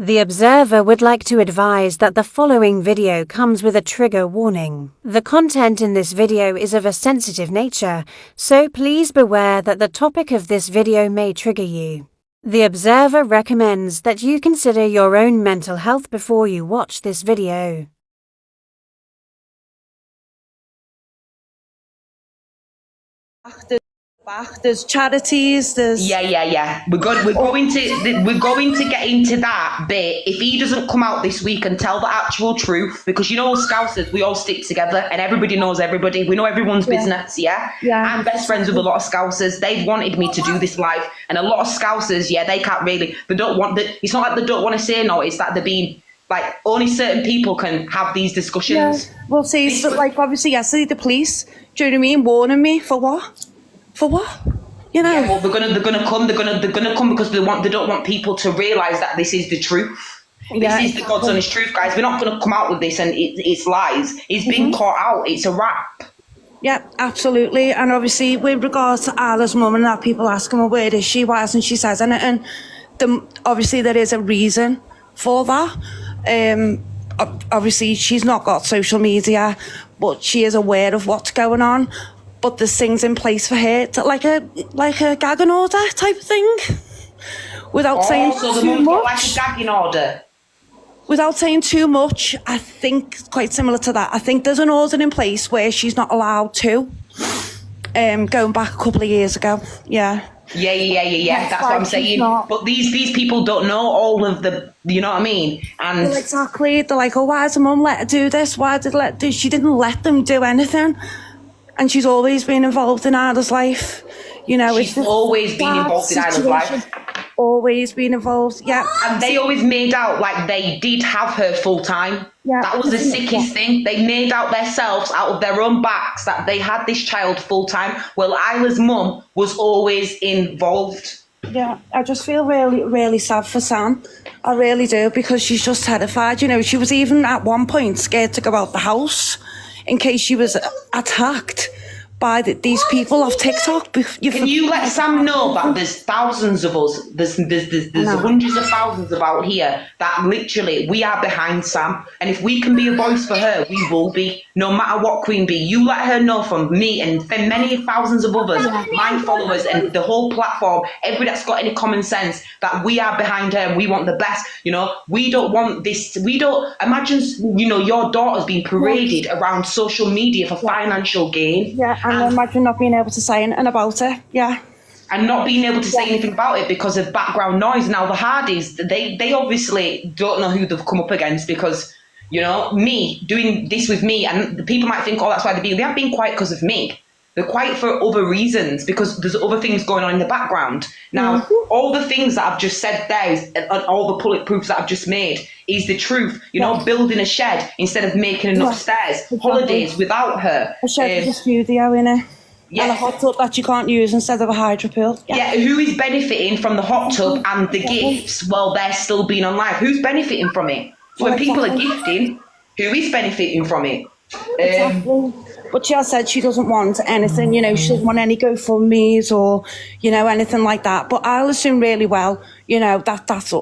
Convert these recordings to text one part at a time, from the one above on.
The observer would like to advise that the following video comes with a trigger warning. The content in this video is of a sensitive nature, so please beware that the topic of this video may trigger you. The observer recommends that you consider your own mental health before you watch this video. There's charities, there's Yeah. We're going to get into that bit if he doesn't come out this week and tell the actual truth, because you know, Scousers, we all stick together and everybody knows everybody. We know everyone's business. Yeah. I'm best friends with a lot of Scousers. They've wanted me to do this live, and a lot of Scousers, they can't really. They don't want. It's not like they don't want to say no. It's that they're being like, only certain people can have these discussions. Yeah. Well, see, so, like obviously yesterday the police, do you know what I mean, warning me for what? For what? You know. Yeah, well, they're gonna come. They're gonna come because they don't want people to realise that this is the truth. This is the God's honest truth, guys. We're not gonna come out with this and it's lies. It's been caught out. It's a wrap. Yeah, absolutely. And obviously, with regards to Isla's mum and that, people asking her where is she, why hasn't she says anything? Obviously there is a reason for that. Obviously she's not got social media, but she is aware of what's going on. But there's things in place for her, like a gagging order type of thing, without saying too much. Like a gagging order. Without saying too much, I think quite similar to that. I think there's an order in place where she's not allowed to. Going back a couple of years ago, Yeah, that's what I'm saying. But these people don't know all of the, you know what I mean? And well, exactly. They're like, oh, why did mum let her do this? Why did let do? She didn't let them do anything. And she's always been involved in Isla's life. You know, she's always been involved in Isla's life. Always been involved, yeah. And they always made out like they did have her full time. Yeah, that was the sickest thing. They made out themselves out of their own backs that they had this child full time. Well, Isla's mum was always involved. Yeah, I just feel really, really sad for Sam. I really do, because she's just terrified. You know, she was even at one point scared to go out the house in case she was attacked by these people off TikTok. Can you let Sam know that there's thousands of us, there's hundreds of thousands about here that literally we are behind Sam, and if we can be a voice for her, we will be, no matter what, Queen Bee. You let her know from me and from many thousands of others, my followers and the whole platform, everybody that's got any common sense, that we are behind her and we want the best. You know, we don't want this, we don't imagine, you know, your daughter's being paraded around social media for financial gain. Yeah. And imagine not being able to say anything about it, and not being able to say anything about it because of background noise. Now the Hardys, they obviously don't know who they've come up against, because, you know, me doing this with me, and the people might think, oh, that's why they have been quiet because of me. They're quiet for other reasons, because there's other things going on in the background. Now, all the things that I've just said there and all the public proofs that I've just made is the truth. You know, building a shed instead of making enough stairs. Exactly. Holidays without her. A shed with a studio in it. Yeah. And a hot tub that you can't use instead of a hydro pool. Yeah, who is benefiting from the hot tub and the gifts while they're still being on live? Who's benefiting from it? So when people are gifting, who is benefiting from it? Exactly. But she has said she doesn't want anything, you know, she doesn't want any GoFundMes or, you know, anything like that. But Isla's doing really well, you know, that's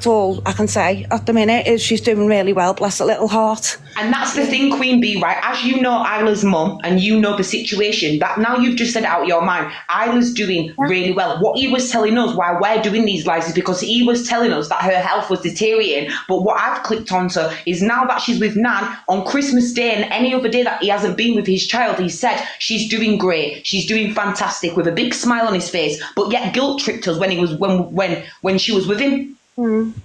all I can say at the minute, is she's doing really well, bless her little heart. And that's the thing, Queen Bee, right? As you know Isla's mum and you know the situation, that now you've just said it out of your mind, Isla's doing really well. What he was telling us why we're doing these lives is because he was telling us that her health was deteriorating. But what I've clicked onto is now that she's with Nan on Christmas Day and any other day that he hasn't been with his child, he said she's doing great, she's doing fantastic, with a big smile on his face, but yet guilt tripped us when he was when she was with him.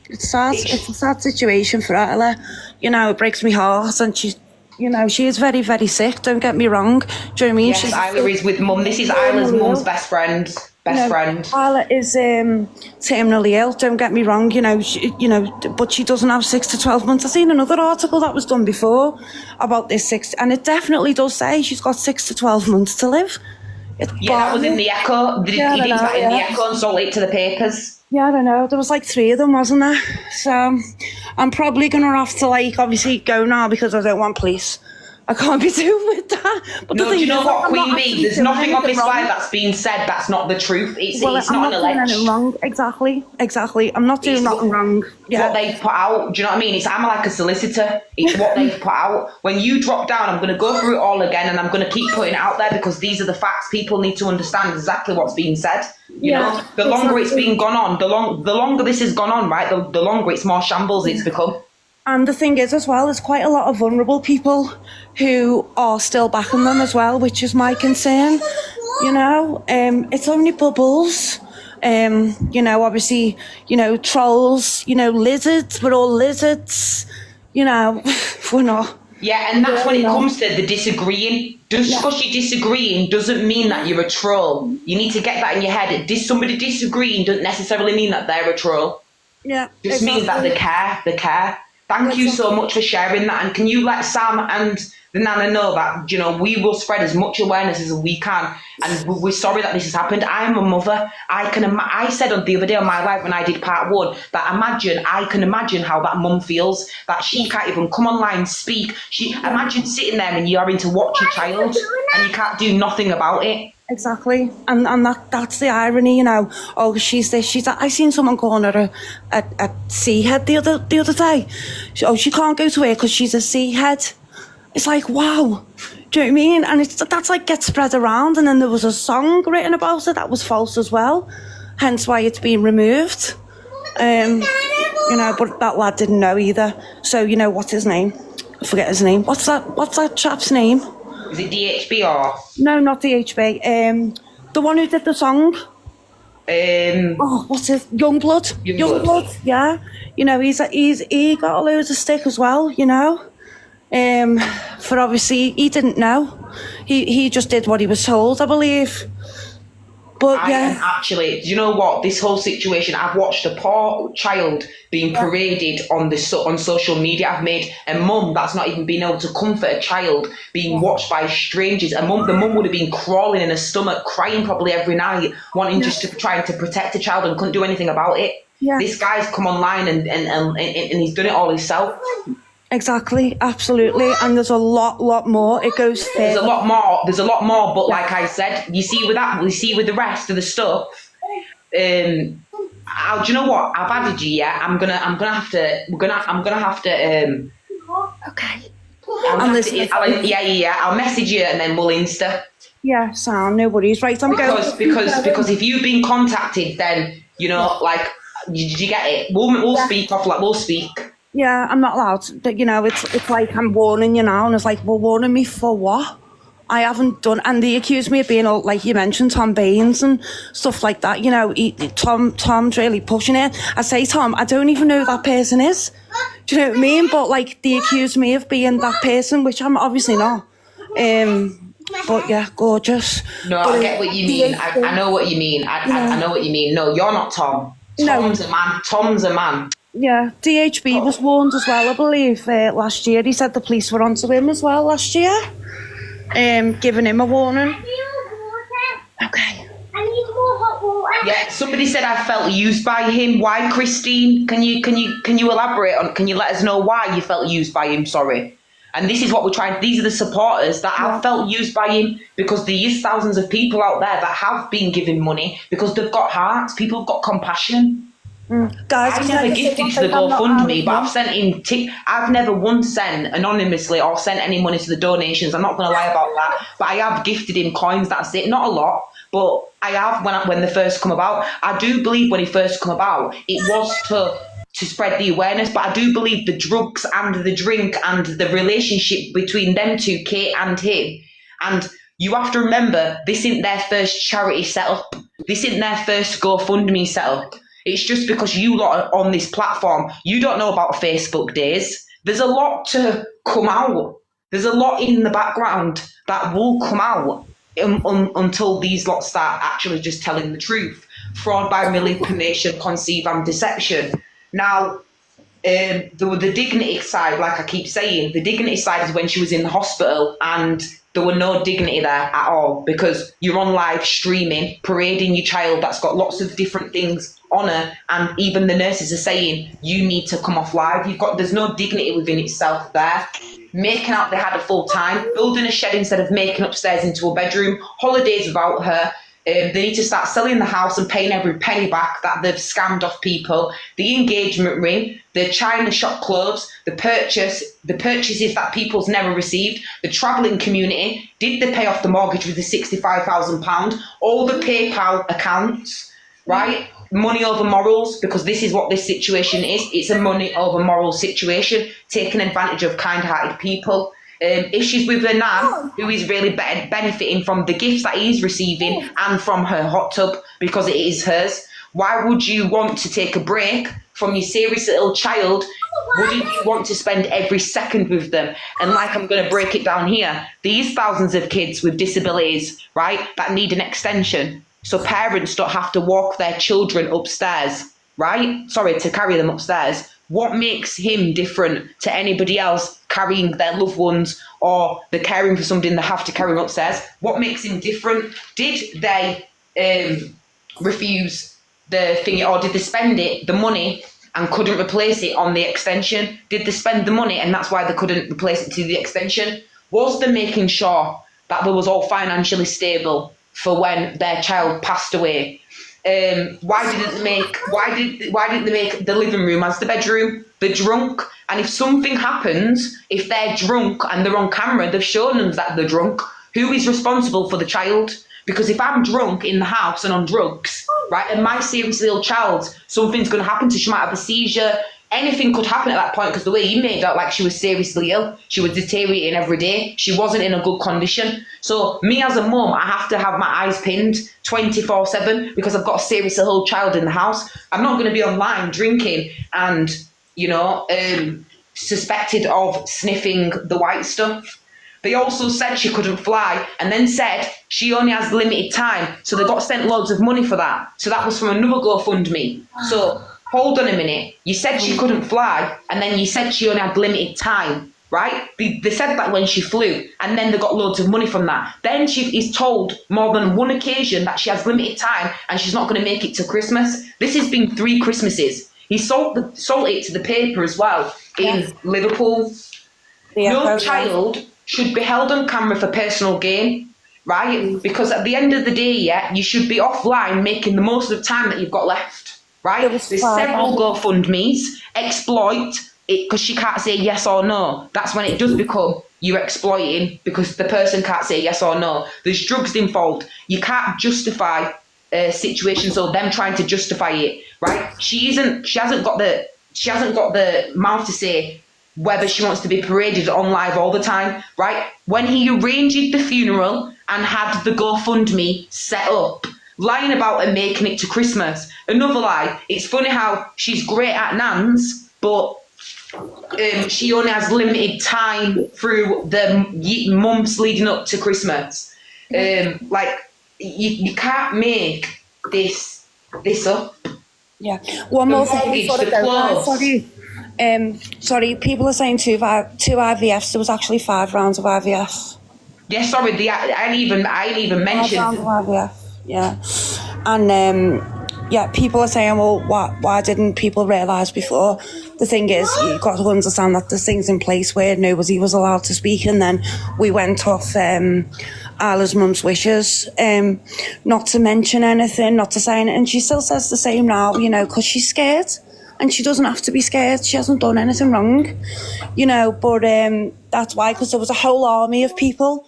It's sad. It's a sad situation for Isla. You know, it breaks my heart, and she's, you know, she is very, very sick. Don't get me wrong. Do you know what I mean? Yes, Isla is with mum. This is Isla's mum's best friend. Friend. Isla is terminally ill. Don't get me wrong. You know, but she doesn't have 6 to 12 months. I've seen another article that was done before about this and it definitely does say she's got 6 to 12 months to live. That was in the Echo. He did that in the Echo and sold it to the papers. Yeah, I don't know. There was like 3 of them, wasn't there? So I'm probably gonna have to, like, obviously go now because I don't want police I can't be doing with that. But No, do you know what, Queen Bee? There's nothing on this live that's being said that's not the truth. It's I'm not an doing alleged. anything wrong. Exactly. I'm not doing nothing wrong. What they've put out. Do you know what I mean? I'm like a solicitor. It's what they've put out. When you drop down, I'm going to go through it all again, and I'm going to keep putting it out there because these are the facts. People need to understand exactly what's being said. You know, the longer it's been gone on, the longer this has gone on, right? The longer it's more shambles it's become. And the thing is, as well, there's quite a lot of vulnerable people who are still backing them as well, which is my concern. You know, it's only bubbles. You know, obviously, you know, trolls, you know, lizards, we're all lizards. You know, we're not. Yeah, and that's when it comes to the disagreeing. Just because you're disagreeing doesn't mean that you're a troll. You need to get that in your head. Somebody disagreeing doesn't necessarily mean that they're a troll. Yeah, just means that they care. Thank you so much for sharing that. And can you let Sam and the Nana know that, you know, we will spread as much awareness as we can. And we're sorry that this has happened. I'm a mother. I said on the other day on my live when I did part 1 that I can imagine how that mum feels, that she can't even come online, speak. Imagine sitting there and you're having to watch your child and you can't do nothing about it. Exactly, and that's the irony, you know. Oh, she's this, she's that. I seen someone calling her a sea head the other day. She can't go to work because she's a sea head. It's like, wow, do you know what I mean? And that's like gets spread around. And then there was a song written about it that was false as well, hence why it's been removed. You know, but that lad didn't know either. So you know, what's his name? I forget his name. What's that chap's name? Is it DHB or? No, not DHB. The one who did the song. What's his? Youngblood. Youngblood. Yeah. You know, he got a load of stick as well. You know, for obviously he didn't know. He just did what he was told, I believe. But actually, do you know what? This whole situation, I've watched a poor child being paraded on social media. I've made a mum that's not even been able to comfort a child being watched by strangers. The mum would have been crawling in her stomach, crying probably every night, wanting just to try to protect a child and couldn't do anything about it. Yeah. This guy's come online and he's done it all himself. Exactly, absolutely, and there's a lot more. It goes further. There's a lot more, but like I said, you see with the rest of the stuff. Do you know what? I've added you. Yeah, I'm gonna have to. Okay. I'll message you and then we'll Insta. Yeah, sound, no worries. Right, because if you've been contacted, then you know, like, did you get it? We'll speak off. Like, we'll speak. Yeah, I'm not allowed to, you know, it's like I'm warning you now, and it's like, well, warning me for what? I haven't done, and they accuse me of being, like you mentioned, Tom Baines and stuff like that, you know. Tom's really pushing it. I say, Tom, I don't even know who that person is. Do you know what I mean? But, like, they accuse me of being that person, which I'm obviously not. But yeah, gorgeous. No, I get what you mean. I know what you mean. I know what you mean. No, you're not Tom. Tom's a man. Yeah, DHB was warned as well, I believe, last year. He said the police were onto him as well last year, giving him a warning. Okay. I need more hot water. Yeah, somebody said I felt used by him. Why, Christine? Can you elaborate on? Can you let us know why you felt used by him? Sorry. And this is what we're trying. These are the supporters that have felt used by him, because there is thousands of people out there that have been given money because they've got hearts. People have got compassion. Guys, I've never gifted to the GoFundMe, but I've sent in. I've never once sent anonymously or sent any money to the donations. I'm not going to lie about that, but I have gifted him coins. That's it. Not a lot, but I have when they first come about. I do believe when he first come about, it was to spread the awareness. But I do believe the drugs and the drink and the relationship between them two, Kate and him, and you have to remember, this isn't their first charity setup. This isn't their first GoFundMe setup. It's just because you lot are on this platform, you don't know about Facebook days. There's a lot to come out. There's a lot in the background that will come out until these lots start actually just telling the truth. Fraud by manipulation, conceive and deception. Now, the dignity side, like I keep saying, the dignity side is when she was in the hospital and there were no dignity there at all, because you're on live streaming, parading your child that's got lots of different things on her, and even the nurses are saying you need to come off live. There's no dignity within itself there. Making out they had a full time, building a shed instead of making upstairs into a bedroom, holidays without her. They need to start selling the house and paying every penny back that they've scammed off people. The engagement ring, the China shop clothes, the purchases that people's never received, the travelling community. Did they pay off the mortgage with the £65,000? All the PayPal accounts, right? Money over morals, because this is what this situation is. It's a money over moral situation, taking advantage of kind-hearted people. Issues with the nan, who is really benefiting from the gifts that he's receiving and from her hot tub, because it is hers. Why would you want to take a break from your seriously ill child? Wouldn't you want to spend every second with them? And like, I'm going to break it down here, these thousands of kids with disabilities, right, that need an extension, so parents don't have to walk their children upstairs, right? Sorry, to carry them upstairs. What makes him different to anybody else carrying their loved ones, or they're caring for somebody and they have to carry them upstairs? What makes him different? Did they refuse the thing, or did they spend the money and couldn't replace it on the extension? Did they spend the money and that's why they couldn't replace it to the extension? Was they making sure that they was all financially stable for when their child passed away? Why didn't they make the living room as the bedroom? They're drunk, and if something happens, if they're drunk and they're on camera, they've shown them that they're drunk. Who is responsible for the child? Because if I'm drunk in the house and on drugs, right, and my seriously ill child, something's going to happen to, she might have a seizure. Anything could happen at that point, because the way he made out like she was seriously ill, she was deteriorating every day, she wasn't in a good condition. So me as a mum, I have to have my eyes pinned 24/7 because I've got a seriously ill child in the house. I'm not going to be online drinking and, suspected of sniffing the white stuff. They also said she couldn't fly, and then said she only has limited time, so they got sent loads of money for that. So that was from another GoFundMe. So hold on a minute, you said she couldn't fly, and then you said she only had limited time, right? They said that when she flew, and then they got loads of money from that. Then she is told more than one occasion that she has limited time and she's not going to make it to Christmas. This has been 3 Christmases. He sold it to the paper as well in Liverpool. No child should be held on camera for personal gain, right? Because at the end of the day, you should be offline making the most of the time that you've got left, right? There's several GoFundMes. Exploit it, because she can't say yes or no. That's when it does become you're exploiting, because the person can't say yes or no. There's drugs involved. You can't justify situations, or them trying to justify it, right? She hasn't got the mouth to say whether she wants to be paraded on live all the time, right? When he arranged the funeral and had the GoFundMe set up, lying about and making it to Christmas. Another lie. It's funny how she's great at Nans, but she only has limited time through the months leading up to Christmas. You can't make this up. Yeah. One more thing. Sorry, people are saying 2 IVFs. There was actually 5 rounds of IVF. Yeah, sorry, I ain't even mentioned. 5 rounds of IVF, yeah. And people are saying, well, why didn't people realise before? The thing is, you've got to understand that there's things in place where nobody was allowed to speak, and then we went off Isla's mum's wishes, not to mention anything, not to say anything. She still says the same now, because she's scared. And she doesn't have to be scared. She hasn't done anything wrong, but that's why, because there was a whole army of people,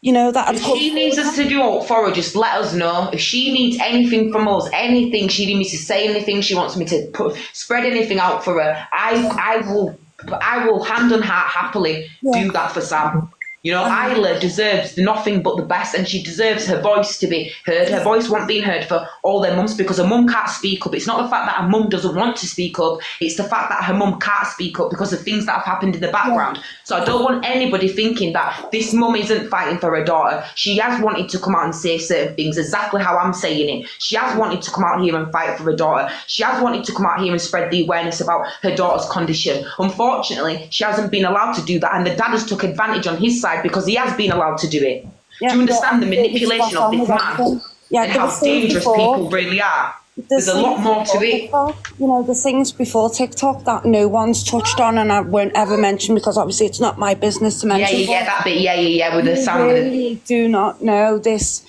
that had... If she needs us to do out for her, just let us know. If she needs anything from us, anything, she needs me to say anything, she wants me to spread anything out for her, I will hand on heart happily do that for Sam. You know, Isla deserves nothing but the best, and she deserves her voice to be heard. Her voice wasn't being heard for all their mums because her mum can't speak up. It's not the fact that her mum doesn't want to speak up, it's the fact that her mum can't speak up because of things that have happened in the background. So I don't want anybody thinking that this mum isn't fighting for her daughter. She has wanted to come out and say certain things, exactly how I'm saying it. She has wanted to come out here and fight for her daughter. She has wanted to come out here and spread the awareness about her daughter's condition. Unfortunately, she hasn't been allowed to do that, and the dad has took advantage on his side because he has been allowed to do it. Do you understand the manipulation of this man and how dangerous people really are? There's a lot more to it. You know, the things before TikTok that no one's touched on and I won't ever mention because obviously it's not my business to mention. Yeah, you get that bit. Yeah, with the sound. I really do not know this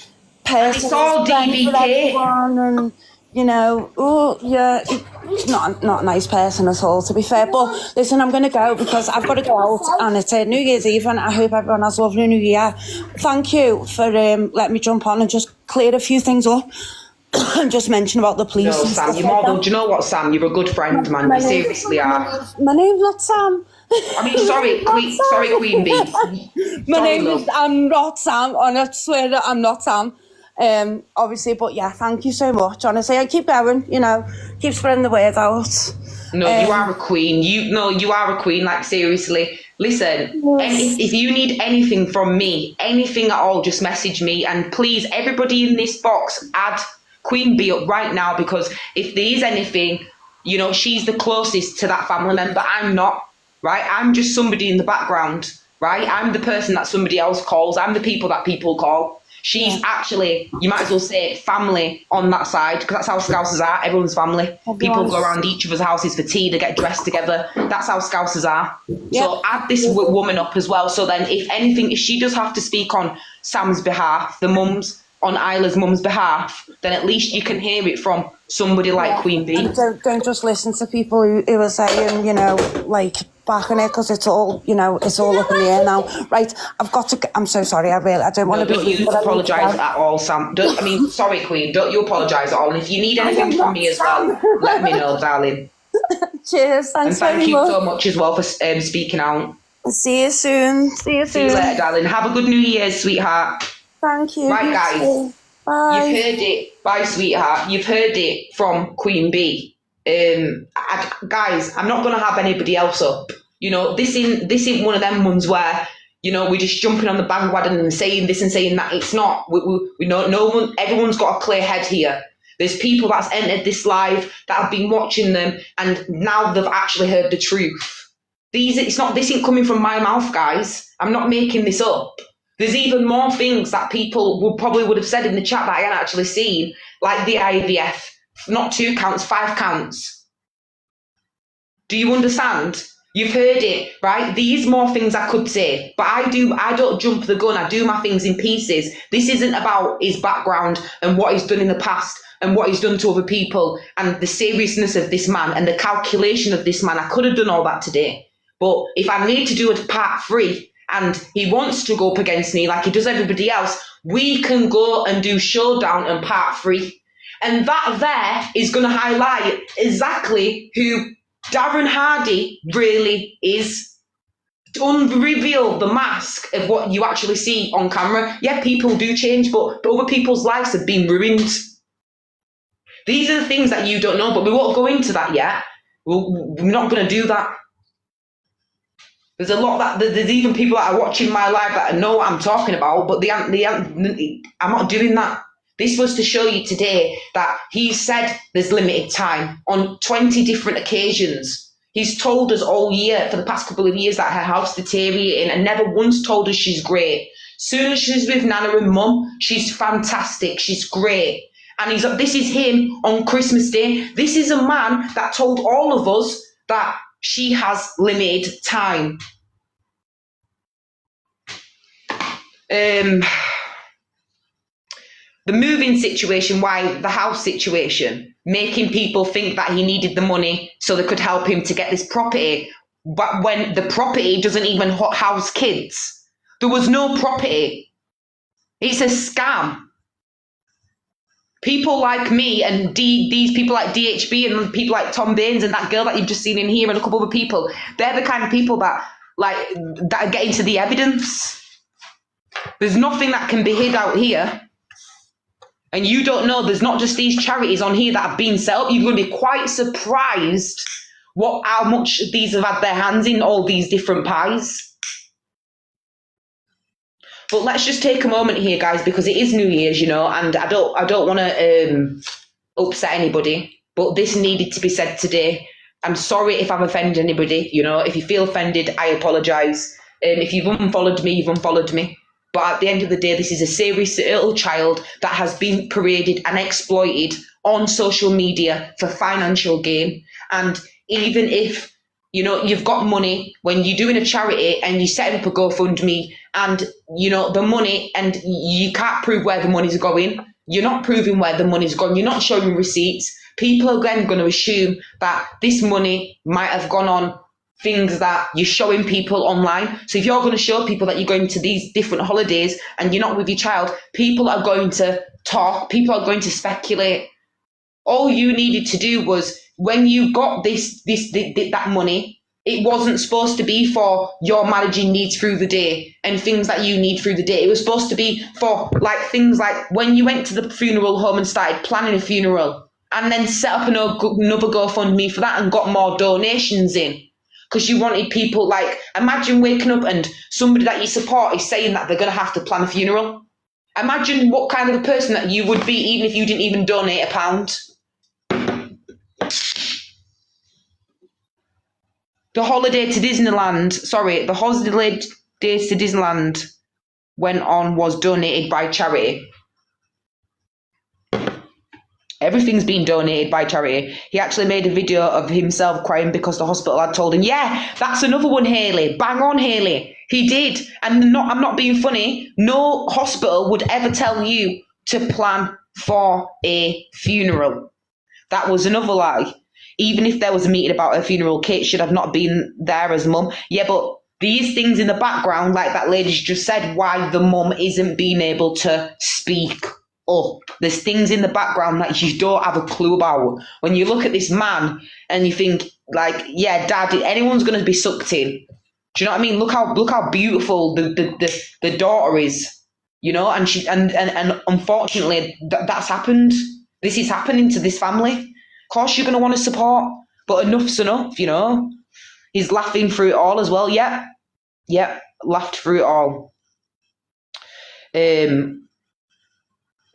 person. It's all DVK. And, you know, he's not a nice person at all, to be fair. But listen, I'm going to go because I've got to go out and it's New Year's Eve and I hope everyone has a lovely New Year. Thank you for letting me jump on and just clear a few things up and just mention about the police. No, Sam, you're more than, do you know what, Sam? You're a good friend, man. You seriously are. My name's not Sam. I mean, sorry, Queen Bee. I'm not Sam, and I swear that I'm not Sam. Obviously, but yeah, thank you so much. Honestly, I keep going, you know, keep spreading the word out. No, you are a queen. You are a queen. Like seriously, listen. Yes. If you need anything from me, anything at all, just message me. And please, everybody in this box, add Queen Bee up right now because if there is anything, you know, she's the closest to that family member. I'm not. Right? I'm just somebody in the background. Right? I'm the person that somebody else calls. I'm the people that people call. She's actually, you might as well say, family on that side, because that's how Scousers are. Everyone's family. People go around each other's houses for tea, they get dressed together. That's how Scousers are. Yep. So add this woman up as well. So then, if anything, if she does have to speak on Sam's behalf, the mum's, on Isla's mum's behalf, then at least you can hear it from somebody like Queen Bee. And don't just listen to people who are saying, you know, like, backing it because it's all, you know, it's all up in the air now. Right, I've got to, I'm so sorry, I don't want to be... Don't you apologise at all, Sam. Sorry, Queen, don't you apologise at all. And if you need anything from me as well, let me know, darling. Cheers, thanks very much. And thank you so much as well for speaking out. See you soon. See you later, darling. Have a good New Year's, sweetheart. Thank you. Right, guys. Bye. You've heard it. Bye, sweetheart. You've heard it from Queen Bee. Guys, I'm not going to have anybody else up. You know, this ain't one of them ones where, you know, we're just jumping on the bandwagon and saying this and saying that. It's not. We know no one. Everyone's got a clear head here. There's people that's entered this live that have been watching them, and now they've actually heard the truth. This ain't coming from my mouth, guys. I'm not making this up. There's even more things that people would have said in the chat that I hadn't actually seen, like the IVF. Not 2 counts, 5 counts. Do you understand? You've heard it, right? These more things I could say, but I don't jump the gun. I do my things in pieces. This isn't about his background and what he's done in the past and what he's done to other people and the seriousness of this man and the calculation of this man. I could have done all that today. But if I need to do a part 3 and he wants to go up against me like he does everybody else, we can go and do showdown and part 3. And that there is going to highlight exactly who Darren Hardy really is. To reveal the mask of what you actually see on camera. Yeah, people do change, but other people's lives have been ruined. These are the things that you don't know, but we won't go into that yet. We're not going to do that. There's a lot there's even people that are watching my live that know what I'm talking about, but I'm not doing that. This was to show you today that he said there's limited time on 20 different occasions. He's told us all year, for the past couple of years, that her house deteriorating and never once told us she's great. Soon as she's with Nana and Mum, she's fantastic, she's great. And this is him on Christmas Day. This is a man that told all of us that she has limited time. The moving situation, the house situation, making people think that he needed the money so they could help him to get this property. But when the property doesn't even house kids, there was no property. It's a scam. People like me and these people like DHB and people like Tom Baines and that girl that you've just seen in here and a couple of other people, they're the kind of people that are getting to the evidence. there's nothing that can be hid out here. And you don't know, there's not just these charities on here that have been set up. You're going to be quite surprised how much these have had their hands in all these different pies. But let's just take a moment here, guys, because it is New Year's, you know, and I don't want to upset anybody, but this needed to be said today. I'm sorry if I've offended anybody, you know. If you feel offended, I apologise. If you've unfollowed me, you've unfollowed me. But at the end of the day, this is a serious little child that has been paraded and exploited on social media for financial gain. And even if, you know, you've got money, when you're doing a charity and you set up a GoFundMe and, you know, the money, and you can't prove where the money's going, you're not proving where the money's gone, you're not showing receipts, people are then going to assume that this money might have gone on things that you're showing people online. So if you're going to show people that you're going to these different holidays and you're not with your child, people are going to talk, people are going to speculate. All you needed to do was, when you got that money, it wasn't supposed to be for your managing needs through the day and things that you need through the day. It was supposed to be for like things like when you went to the funeral home and started planning a funeral, and then set up another GoFundMe for that and got more donations in. Because you wanted people, like, imagine waking up and somebody that you support is saying that they're going to have to plan a funeral. Imagine what kind of a person that you would be even if you didn't even donate £1. The holiday to Disneyland was donated by charity. Everything's been donated by charity. He actually made a video of himself crying because the hospital had told him, yeah, that's another one, Hayley. Bang on, Hayley. He did. And I'm not being funny. No hospital would ever tell you to plan for a funeral. That was another lie. Even if there was a meeting about a funeral, Kate should have not been there as mum. Yeah, but these things in the background, like that lady's just said, why the mum isn't being able to speak up. There's things in the background that you don't have a clue about. When you look at this man and you think, like, yeah, dad, anyone's going to be sucked in. Do you know what I mean? Look how beautiful the daughter is, you know, and she and unfortunately that's happened. This is happening to this family. Of course you're going to want to support, but enough's enough, you know. He's laughing through it all as well. Yeah, laughed through it all.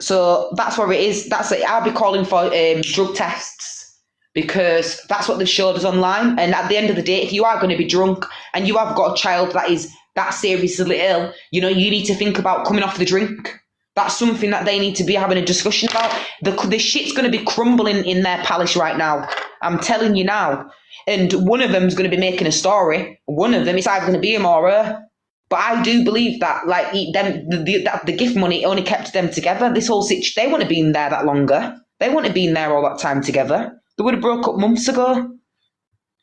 So that's what it is. That's it. I'll be calling for drug tests, because that's what they've showed us online. And at the end of the day, if you are going to be drunk and you have got a child that is that seriously ill, you know, you need to think about coming off the drink. That's something that they need to be having a discussion about. The shit's going to be crumbling in their palace right now. I'm telling you now. And one of them's going to be making a story. One of them, it's either going to be him or her. But I do believe that, like, the gift money only kept them together. This whole situation, they wouldn't have been there that longer. They wouldn't have been there all that time together. They would have broke up months ago.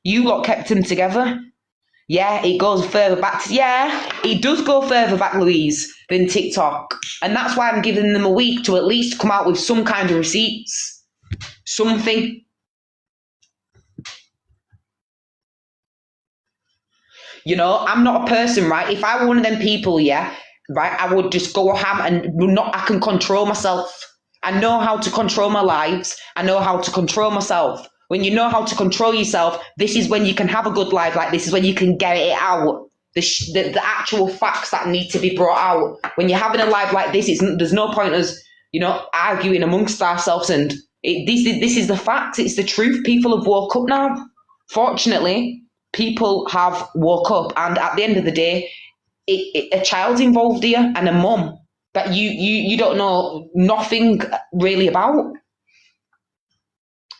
You lot kept them together. Yeah, it goes further back. It does go further back, Louise, than TikTok. And that's why I'm giving them a week to at least come out with some kind of receipts. Something. You know, I'm not a person, right? If I were one of them people, yeah, right, I would just go ham and I can control myself. I know how to control my lives. I know how to control myself. When you know how to control yourself, this is when you can have a good life. Like, this is when you can get it out. The actual facts that need to be brought out. When you're having a life like this, there's no point us, you know, arguing amongst ourselves. And this is the facts. It's the truth. People have woke up now. Fortunately, people have woke up, and at the end of the day, a child's involved here and a mum that you don't know nothing really about.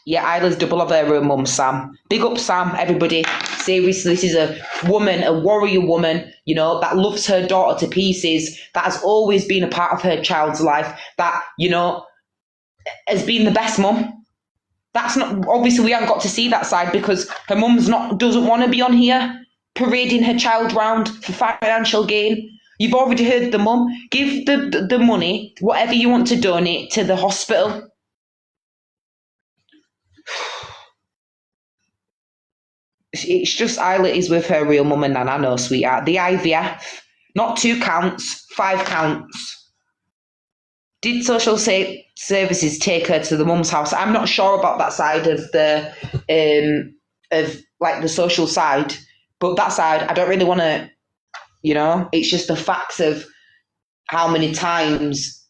Yeah, Isla's double of her own mum, Sam. Big up, Sam, everybody. Seriously, this is a woman, a warrior woman, you know, that loves her daughter to pieces, that has always been a part of her child's life, that, you know, has been the best mum. That's not, obviously we haven't got to see that side because her mum's doesn't want to be on here parading her child round for financial gain. You've already heard the mum. Give the money, whatever you want to donate, to the hospital. It's just Isla is with her real mum and nan, I know, sweetheart. The IVF. Not 2 counts, 5 counts. Did social services take her to the mum's house? I'm not sure about that side of the like the social side, but that side I don't really want to. It's just the facts of how many times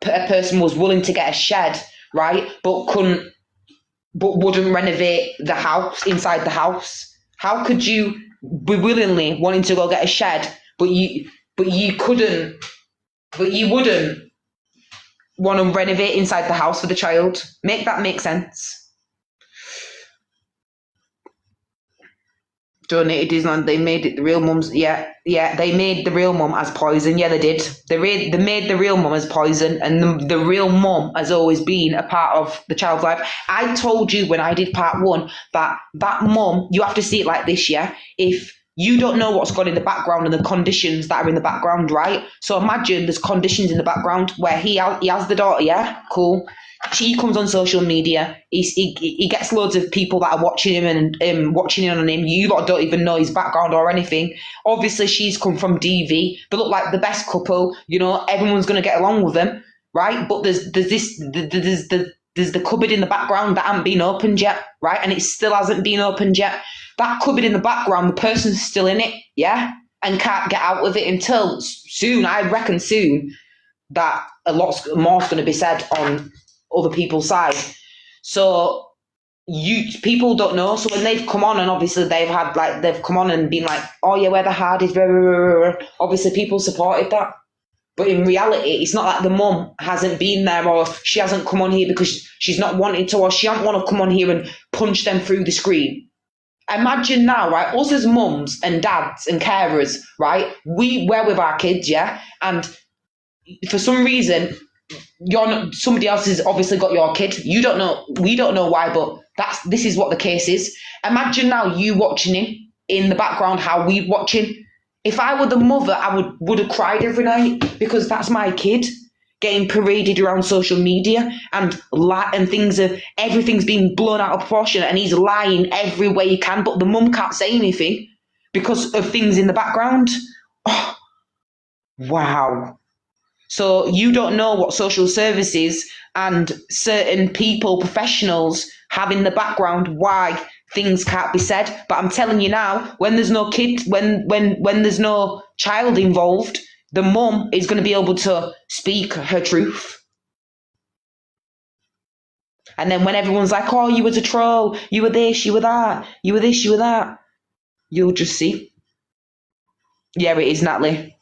a person was willing to get a shed, right, but wouldn't renovate the house inside the house. How could you be willingly wanting to go get a shed, but you wouldn't want to renovate inside the house for the child? Make that make sense. Donated Disneyland, they made it the real mums. Yeah, they made the real mum as poison. Yeah, they did. They made the real mum as poison, and the real mum has always been a part of the child's life. I told you when I did part 1 that mum, you have to see it like this, yeah? If you don't know what's gone in the background and the conditions that are in the background, right? So imagine there's conditions in the background where he has the daughter, yeah? Cool. She comes on social media. He gets loads of people that are watching him and watching in on him. You lot don't even know his background or anything. Obviously, she's come from DV. They look like the best couple. Everyone's going to get along with them, right? But there's the cupboard in the background that hasn't been opened yet, right? And it still hasn't been opened yet. That cupboard in the background, the person's still in it, yeah? And can't get out of it until soon. I reckon soon that a lot more's going to be said on other people's side. So people don't know. So when they've come on and obviously they've come on and been like, oh yeah, we're the hardest. Obviously people supported that. But in reality, it's not like the mum hasn't been there or she hasn't come on here because she's not wanting to, or she doesn't want to come on here and punch them through the screen. Imagine now, right, us as mums and dads and carers, right, we're with our kids, yeah? And for some reason, somebody else has obviously got your kid. You don't know, we don't know why, but this is what the case is. Imagine now you watching him in the background, how we watch him. If I were the mother, I would have cried every night because that's my kid getting paraded around social media and everything's being blown out of proportion and he's lying every way he can, but the mum can't say anything because of things in the background. Oh, wow. So you don't know what social services and certain people, professionals, have in the background, why things can't be said. But I'm telling you now, when there's no kid, when there's no child involved, the mum is going to be able to speak her truth. And then when everyone's like, oh, you was a troll, you were this, you were that, you were this, you were that, you'll just see. Yeah, it is, Natalie.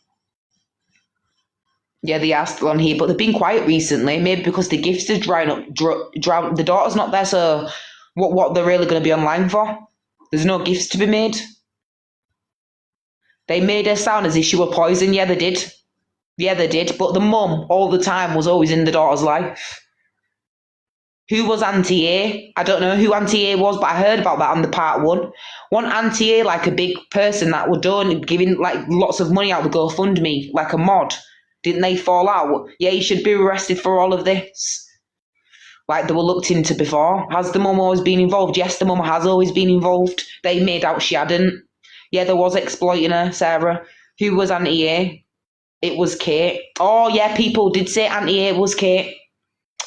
Yeah, they are still on here, but they've been quiet recently, maybe because the gifts are drowned. The daughter's not there, so what they're really going to be online for? There's no gifts to be made. They made her sound as if she were poison. Yeah, they did. Yeah, they did. But the mum, all the time, was always in the daughter's life. Who was Auntie A? I don't know who Auntie A was, but I heard about that on the part 1. One Auntie A, like a big person that were giving like lots of money out to GoFundMe, like a mod. Didn't they fall out? Yeah, he should be arrested for all of this. Like they were looked into before. Has the mum always been involved? Yes, the mum has always been involved. They made out she hadn't. Yeah, there was exploiting her, Sarah. Who was Auntie A? It was Kate. Oh, yeah, people did say Auntie A was Kate.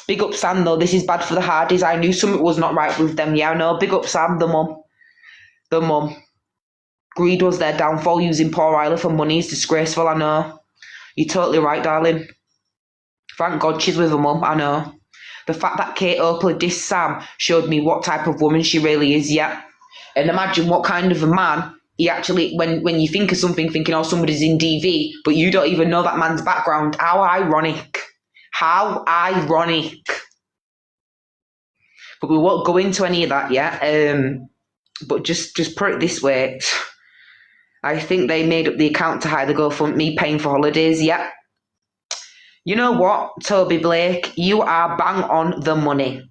Big up Sam, though. This is bad for the Hardys. I knew something was not right with them. Yeah, no, big up Sam, the mum. The mum. Greed was their downfall. Using poor Isla for money is disgraceful, I know. You're totally right, darling. Thank God she's with her mum, I know. The fact that Kate Oakley dissed Sam showed me what type of woman she really is, yeah. And imagine what kind of a man he actually, when you think of something, thinking, oh, somebody's in DV, but you don't even know that man's background. How ironic. How ironic. But we won't go into any of that yet. But just put it this way. I think they made up the account to hide the GoFundMe paying for holidays, yeah. You know what, Toby Blake? You are bang on the money.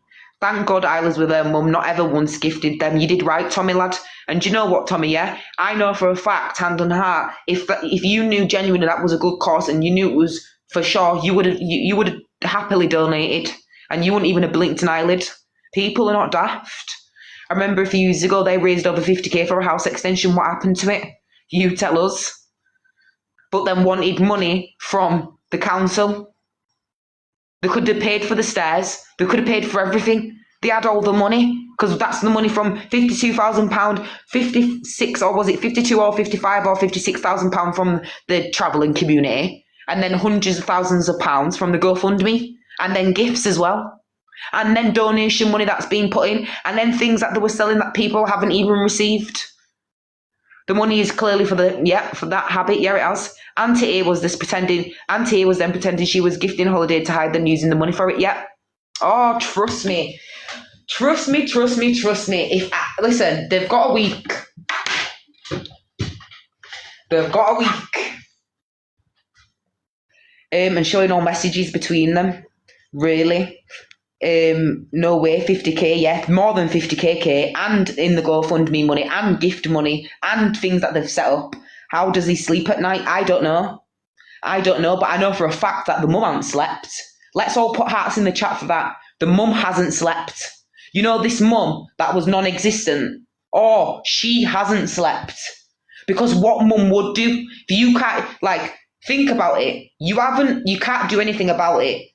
Thank God Isla's with her mum, not ever once gifted them. You did right, Tommy, lad. And you know what, Tommy, yeah? I know for a fact, hand on heart, if you knew genuinely that was a good cause and you knew it was for sure, you would have happily donated and you wouldn't even have blinked an eyelid. People are not daft. I remember a few years ago they raised over 50k for a house extension. What happened to it? You tell us. but then wanted money from the council. They could have paid for the stairs. They could have paid for everything. They had all the money, because that's the money from £52,000, 56, or was it 52 or 55 or £56,000 from the travelling community, and then hundreds of thousands of pounds from the GoFundMe, and then gifts as well, and then donation money that's been put in, and then things that they were selling that people haven't even received. The money is clearly for that habit. Yeah, it has. Auntie A was then pretending she was gifting holiday to hide them using the money for it. Yeah. Oh, trust me. Listen, they've got a week. And showing all messages between them. Really. No way, 50k, yeah, more than 50k, and in the GoFundMe money, and gift money, and things that they've set up. How does he sleep at night? I don't know, but I know for a fact that the mum hasn't slept. Let's all put hearts in the chat for that. The mum hasn't slept. You know, this mum that was non-existent, she hasn't slept. Because what mum would do, if you can't, think about it, you can't do anything about it.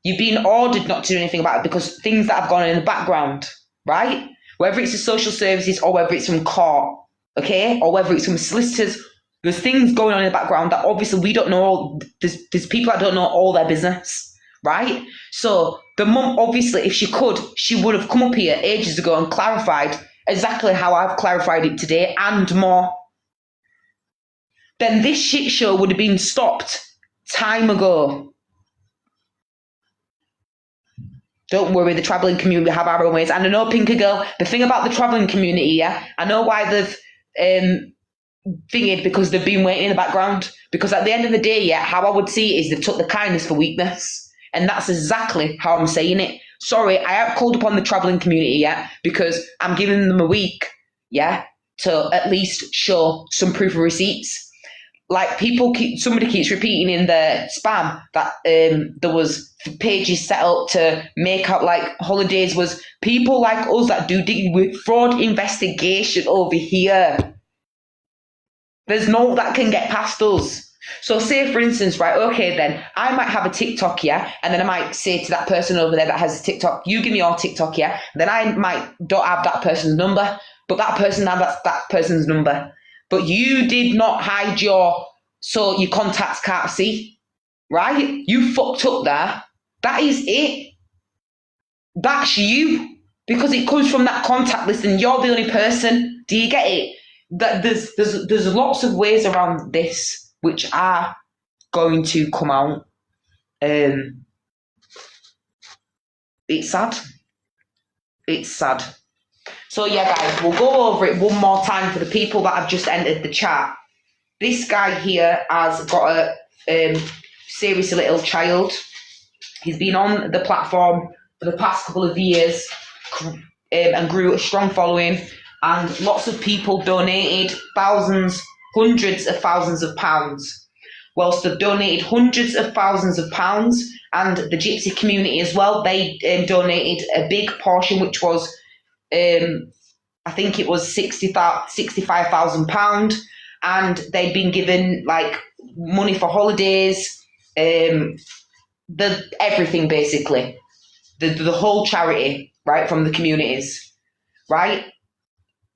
You've been ordered not to do anything about it because things that have gone on in the background, right? Whether it's the social services or whether it's from court, okay? Or whether it's from solicitors, there's things going on in the background that obviously we don't know. There's people that don't know all their business, right? So the mum, obviously, if she could, she would have come up here ages ago and clarified exactly how I've clarified it today and more. Then this shit show would have been stopped time ago. Don't worry, the travelling community have our own ways. And I know, Pinker Girl, the thing about the travelling community, yeah, I know why they've thingied, because they've been waiting in the background. Because at the end of the day, yeah, how I would see it is they've took the kindness for weakness. And that's exactly how I'm saying it. Sorry, I have called upon the travelling community, yeah, because I'm giving them a week, yeah, to at least show some proof of receipts. Somebody keeps repeating in the spam that there was pages set up to make out like holidays was people like us that do with fraud investigation over here. There's no that can get past us. So say, for instance, right, okay, then I might have a TikTok, yeah, and then I might say to that person over there that has a TikTok, you give me your TikTok, yeah, then I don't have that person's number, but that person has that person's number. But you did not hide so your contacts can't see, right? You fucked up there. That is it. That's you. Because it comes from that contact list and you're the only person. Do you get it? That there's lots of ways around this which are going to come out. It's sad. It's sad. So yeah, guys, we'll go over it one more time for the people that have just entered the chat. This guy here has got a serious little child. He's been on the platform for the past couple of years and grew a strong following, and lots of people donated hundreds of thousands of pounds. Whilst they've donated hundreds of thousands of pounds, and the gypsy community as well, they donated a big portion, which was I think it was £65,000, and they'd been given like money for holidays, everything basically, the whole charity, right, from the communities, right?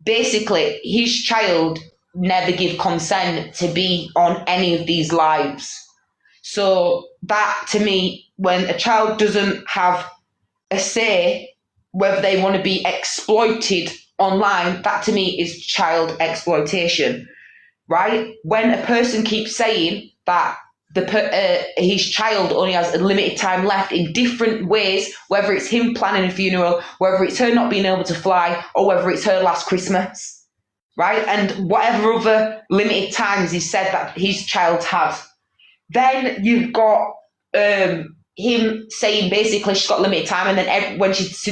Basically, his child never give consent to be on any of these lives. So that, to me, when a child doesn't have a say whether they want to be exploited online, that to me is child exploitation, right? When a person keeps saying that his child only has a limited time left in different ways, whether it's him planning a funeral, whether it's her not being able to fly, or whether it's her last Christmas, right? And whatever other limited times he said that his child had. Then you've got him saying basically she's got limited time, and then when she's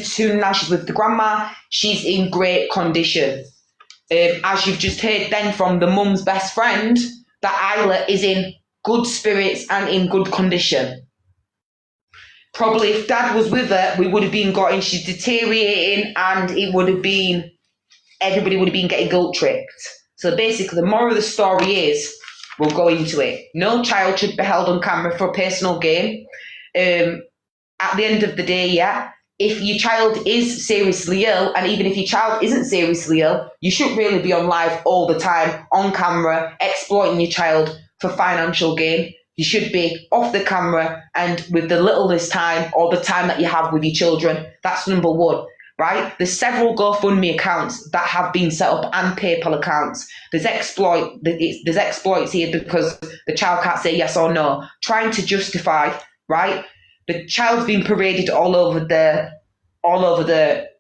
with the grandma, she's in great condition. As you've just heard then from the mum's best friend, that Isla is in good spirits and in good condition. Probably if Dad was with her, we would have been she's deteriorating, and everybody would have been getting guilt tripped. So basically the moral of the story is, we'll go into it. No child should be held on camera for personal gain. At the end of the day, yeah, if your child is seriously ill, and even if your child isn't seriously ill, you shouldn't really be on live all the time, on camera, exploiting your child for financial gain. You should be off the camera and with the littlest time or the time that you have with your children. That's number one, right? There's several GoFundMe accounts that have been set up and PayPal accounts. There's exploits here because the child can't say yes or no, trying to justify, right? The child's been paraded all over the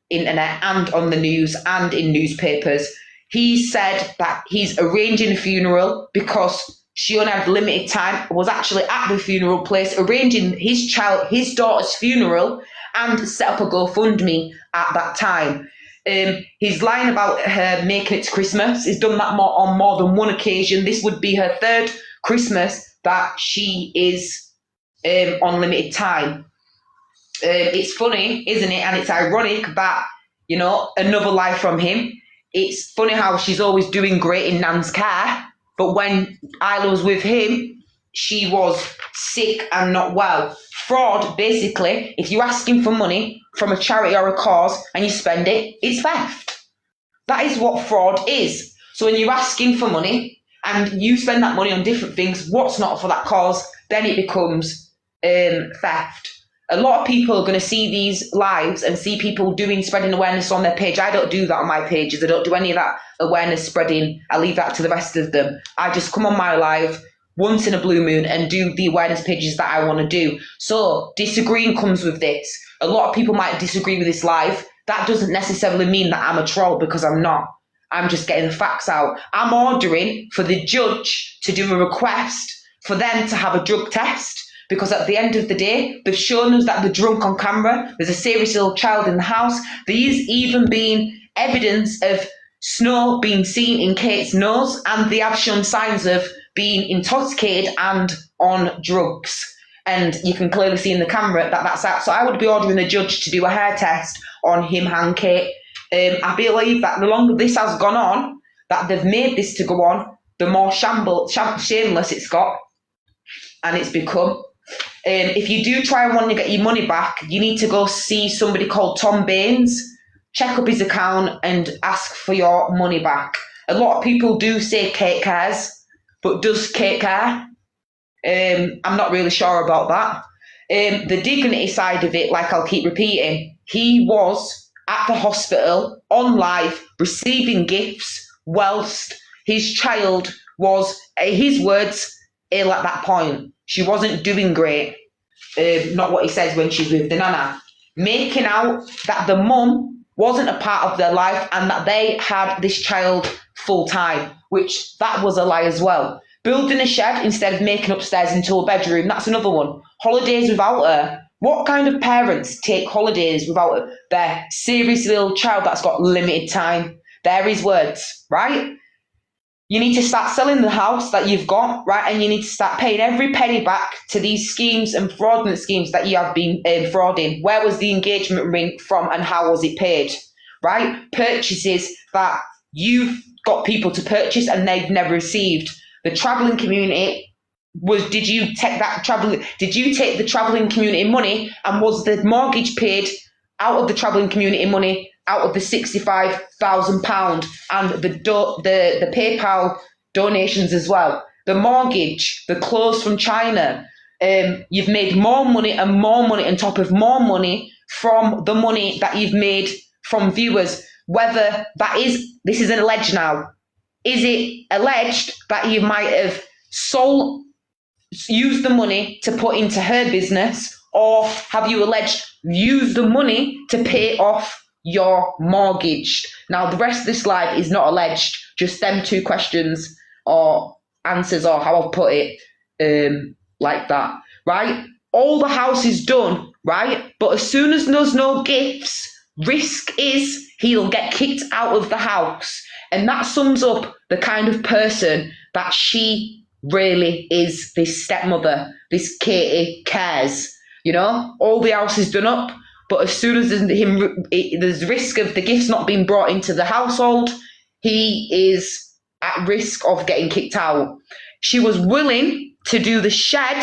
internet and on the news and in newspapers. He said that he's arranging a funeral because she only had limited time, was actually at the funeral place arranging his daughter's funeral, and set up a GoFundMe at that time. He's lying about her making it to Christmas. He's done that on more than one occasion. This would be her third Christmas that she is on limited time. It's funny, isn't it? And it's ironic that, another lie from him. It's funny how she's always doing great in Nan's care, but when Isla was with him, she was sick and not well. Fraud, basically, if you're asking for money from a charity or a cause and you spend it, it's theft. That is what fraud is. So when you're asking for money and you spend that money on different things, what's not for that cause, then it becomes theft. A lot of people are going to see these lives and see people spreading awareness on their page. I don't do that on my pages. I don't do any of that awareness spreading. I leave that to the rest of them. I just come on my live once in a blue moon and do the awareness pages that I want to do. So disagreeing comes with this. A lot of people might disagree with this live. That doesn't necessarily mean that I'm a troll, because I'm not. I'm just getting the facts out. I'm ordering for the judge to do a request for them to have a drug test. Because at the end of the day, they've shown us that they're drunk on camera. There's a serious ill child in the house. There's even been evidence of snow being seen in Kate's nose, and they have shown signs of being intoxicated and on drugs. And you can clearly see in the camera that that's out. So I would be ordering the judge to do a hair test on him and Kate. I believe that the longer this has gone on, that they've made this to go on, the more shameless it's got, and it's become. If you do try and want to get your money back, you need to go see somebody called Tom Baines, check up his account and ask for your money back. A lot of people do say Kate cares, but does Kate care? I'm not really sure about that. The dignity side of it, like I'll keep repeating, he was at the hospital on live receiving gifts whilst his child was, his words, ill at that point. She wasn't doing great. Not what he says when she's with the nana. Making out that the mum wasn't a part of their life and that they had this child full time, which that was a lie as well. Building a shed instead of making upstairs into a bedroom, that's another one. Holidays without her. What kind of parents take holidays without their seriously ill child that's got limited time? They're his words, right? You need to start selling the house that you've got, right? And you need to start paying every penny back to these schemes and fraudulent schemes that you have been frauding. Where was the engagement ring from and how was it paid, right? Purchases that you've got people to purchase and they've never received. The travelling community did you take the travelling community money, and was the mortgage paid out of the travelling community money, out of the £65,000 and the PayPal donations as well? The mortgage, the clothes from China, you've made more money on top of more money from the money that you've made from viewers. Whether this is alleged now. Is it alleged that you might have used the money to put into her business, or have you used the money to pay off your mortgage? Now, the rest of this slide is not alleged, just them two questions or answers, or how I'll put it, like that, right? All the house is done, right? But as soon as there's no gifts, risk is he'll get kicked out of the house. And that sums up the kind of person that she really is, this stepmother, this Katie cares. All the house is done up, but as soon as there's risk of the gifts not being brought into the household, he is at risk of getting kicked out. She was willing to do the shed,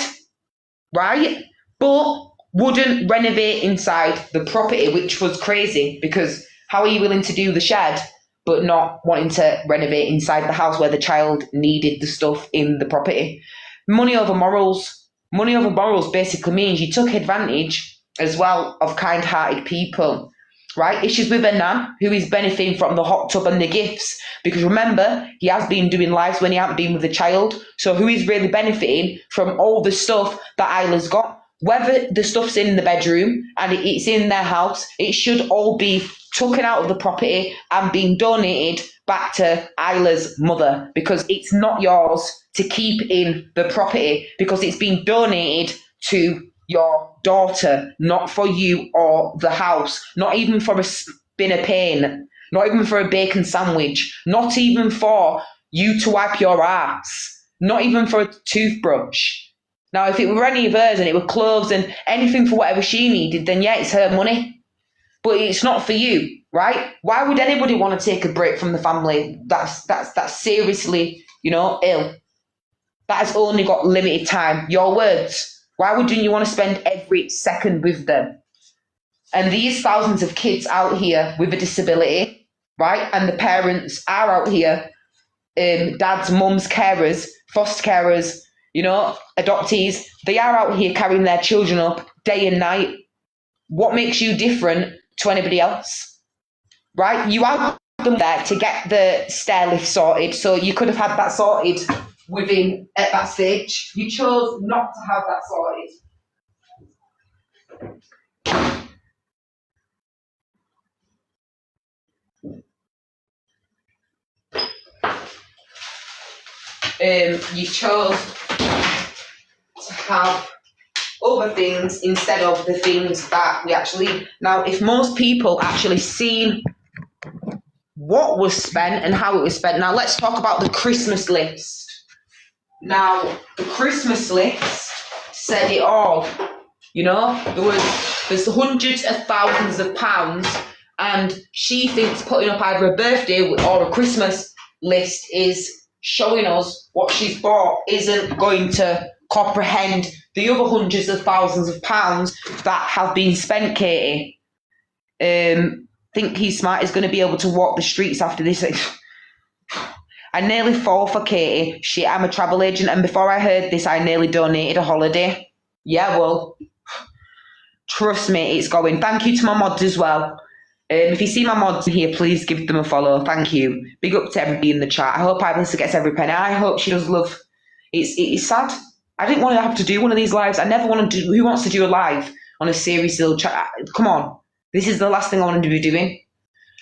right? But wouldn't renovate inside the property, which was crazy, because how are you willing to do the shed but not wanting to renovate inside the house where the child needed the stuff in the property? Money over morals. Money over morals basically means you took advantage as well of kind-hearted people, right? Issues with a nan who is benefiting from the hot tub and the gifts, because remember, he has been doing lives when he hasn't been with the child. So who is really benefiting from all the stuff that Isla's got? Whether the stuff's in the bedroom and it's in their house, it should all be taken out of the property and being donated back to Isla's mother, because it's not yours to keep in the property, because it's been donated to your daughter, not for you or the house, not even for a spin of paint, not even for a bacon sandwich, not even for you to wipe your ass, not even for a toothbrush. Now, if it were any of hers and it were clothes and anything for whatever she needed, then yeah, it's her money. But it's not for you, right? Why would anybody want to take a break from the family that's seriously, ill? That has only got limited time. Your words. Why wouldn't you want to spend every second with them? And these thousands of kids out here with a disability, right? And the parents are out here, dads, mums, carers, foster carers, adoptees. They are out here carrying their children up day and night. What makes you different to anybody else, right? You have them there to get the stair lift sorted, so you could have had that sorted within at that stage. You chose not to have that sorted. You chose to have other things instead of the things that we actually. Now, if most people actually seen what was spent and how it was spent. Now, let's talk about the Christmas list. Now, the Christmas list said it all. There's hundreds of thousands of pounds, and she thinks putting up either a birthday or a Christmas list is showing us what she's bought isn't going to comprehend the other hundreds of thousands of pounds that have been spent, Katie. Think he's smart is going to be able to walk the streets after this. I nearly fall for Katie. Shit, I'm a travel agent, and before I heard this, I nearly donated a holiday. Yeah, well, trust me, it's going. Thank you to my mods as well. If you see my mods in here, please give them a follow. Thank you. Big up to everybody in the chat. I hope Ivanessa gets every penny. I hope she does love. It's sad. I didn't want to have to do one of these lives. I never want to do. Who wants to do a live on a serious little chat? Come on. This is the last thing I want to be doing.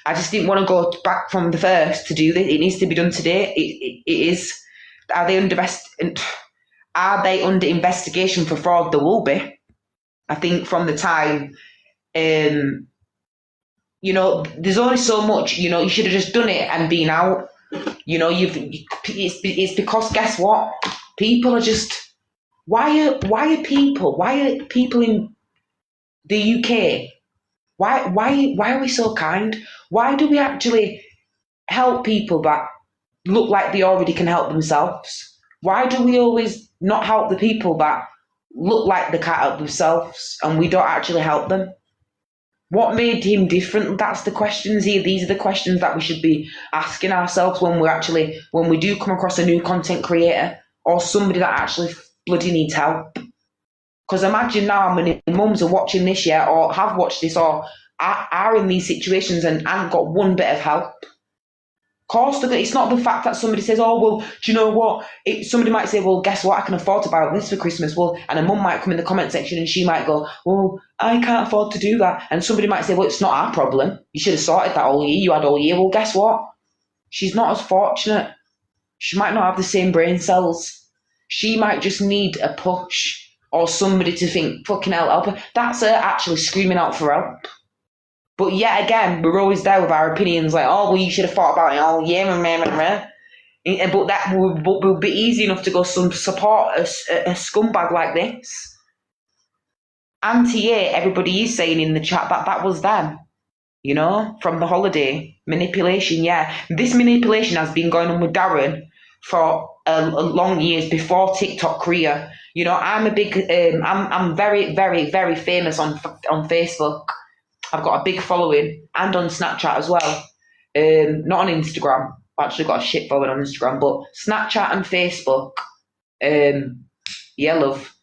I just didn't want to go back from the first to do this. It needs to be done today. It is. Are they under investigation for fraud? There will be. I think from the time, there's only so much. You should have just done it and been out. It's because guess what? People are just. Why are people in the UK? Why are we so kind? Why do we actually help people that look like they already can help themselves? Why do we always not help the people that look like they can't help themselves and we don't actually help them? What made him different? That's the questions here. These are the questions that we should be asking ourselves when we do come across a new content creator or somebody that actually bloody needs help. Because imagine now how many mums are watching this yet, or have watched this, or are in these situations and haven't got one bit of help. Of course, it's not the fact that somebody says, oh, well, do you know what? Somebody might say, well, guess what? I can afford to buy this for Christmas. Well, and a mum might come in the comment section and she might go, well, I can't afford to do that. And somebody might say, well, it's not our problem. You should have sorted that all year. You had all year. Well, guess what? She's not as fortunate. She might not have the same brain cells. She might just need a push or somebody to think, fucking hell, help her. That's her actually screaming out for help. But yet again, we're always there with our opinions like, oh, well, you should have thought about it all year. But that would be easy enough to go support a scumbag like this. Anti-A, everybody is saying in the chat that was them, from the holiday. Manipulation, yeah. This manipulation has been going on with Darren for long years before TikTok career. You know, I'm a big, I'm very, very, very famous on Facebook. I've got a big following, and on Snapchat as well. Not on Instagram. I've actually got a shit following on Instagram, but Snapchat and Facebook. Yeah, love.